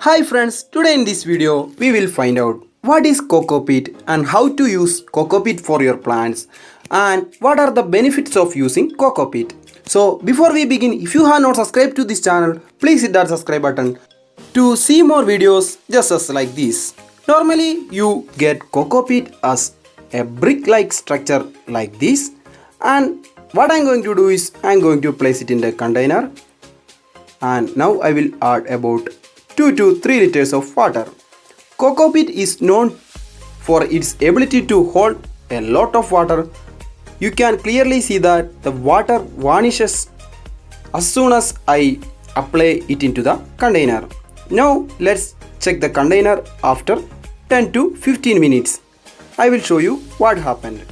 Hi friends, today in this video we will find out what is Cocopeat and how to use Cocopeat for your plants and what are the benefits of using Cocopeat. So before we begin, if you have not subscribed to this channel, please hit that subscribe button to see more videos just as like this. Normally you get Cocopeat as a brick-like structure like this, and what I am going to do is I am going to place it in the container, and now I will add about 2 to 3 liters of water. Cocopeat is known for its ability to hold a lot of water. You can clearly see that the water vanishes as soon as I apply it into the container. Now let's check the container after 10 to 15 minutes. I will show you what happened.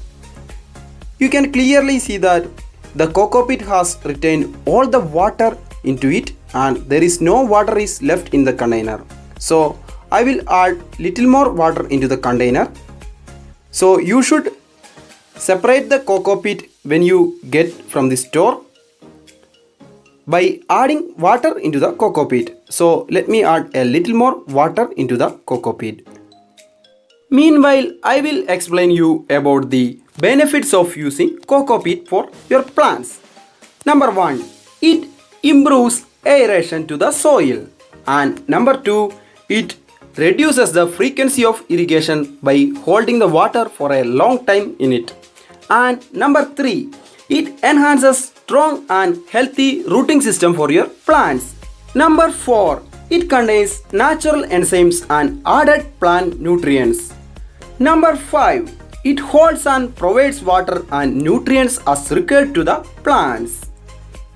You can clearly see that the Cocopeat has retained all the water into it and there is no water is left in the container. So I will add little more water into the container. So you should separate the Cocopeat when you get from the store by adding water into the Cocopeat. So let me add a little more water into the Cocopeat. Meanwhile, I will explain you about the benefits of using Cocopeat for your plants. Number 1, it improves aeration to the soil, and number 2, it reduces the frequency of irrigation by holding the water for a long time in it, and number 3, it enhances strong and healthy rooting system for your plants. Number 4, it contains natural enzymes and added plant nutrients. Number 5, it holds and provides water and nutrients as required to the plants.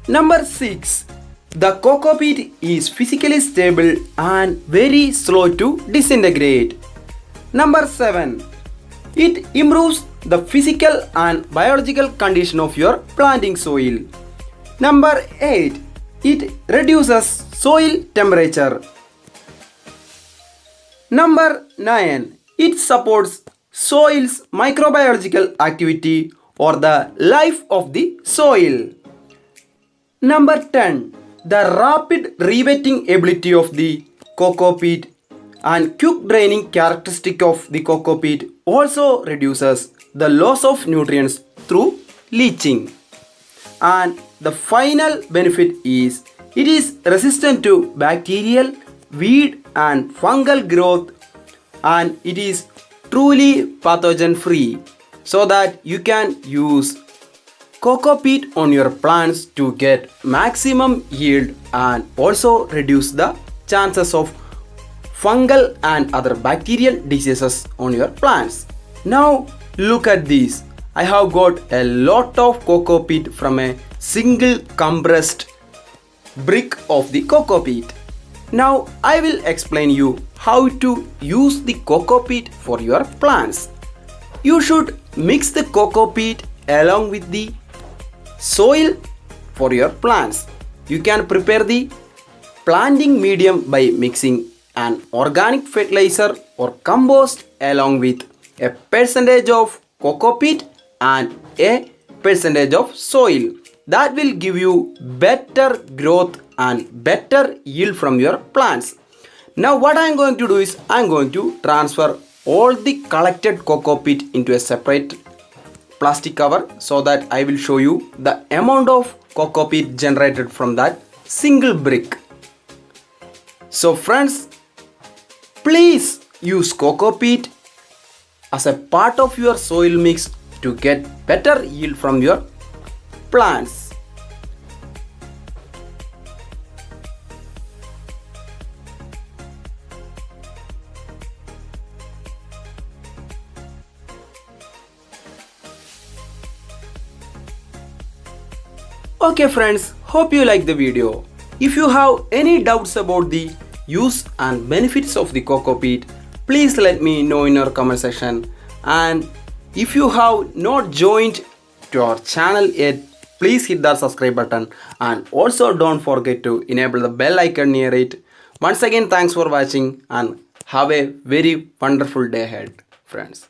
Number 6, the Cocopeat is physically stable and very slow to disintegrate. Number 7, it improves the physical and biological condition of your planting soil. Number 8, it reduces soil temperature. Number 9, it supports soil's microbiological activity or the life of the soil. Number 10, the rapid rewetting ability of the Cocopeat and quick draining characteristic of the Cocopeat also reduces the loss of nutrients through leaching. And the final benefit is it is resistant to bacterial, weed and fungal growth, and it is truly pathogen free, so that you can use Cocopeat on your plants to get maximum yield and also reduce the chances of fungal and other bacterial diseases on your plants. Now look at this. I have got a lot of Cocopeat from a single compressed brick of the Cocopeat. Now I will explain you how to use the Cocopeat for your plants. You should mix the Cocopeat along with the soil for your plants. You can prepare the planting medium by mixing an organic fertilizer or compost along with a percentage of Cocopeat and a percentage of soil. That will give you better growth and better yield from your plants. Now what I am going to do is I am going to transfer all the collected Cocopeat into a separate plastic cover so that I will show you the amount of Cocopeat generated from that single brick. So friends, please use Cocopeat as a part of your soil mix to get better yield from your plants. Okay friends, hope you like the video. If you have any doubts about the use and benefits of the Cocopeat, please let me know in your comment section. And if you have not joined to our channel yet, please hit that subscribe button and also don't forget to enable the bell icon near it. Once again, thanks for watching and have a very wonderful day ahead, friends.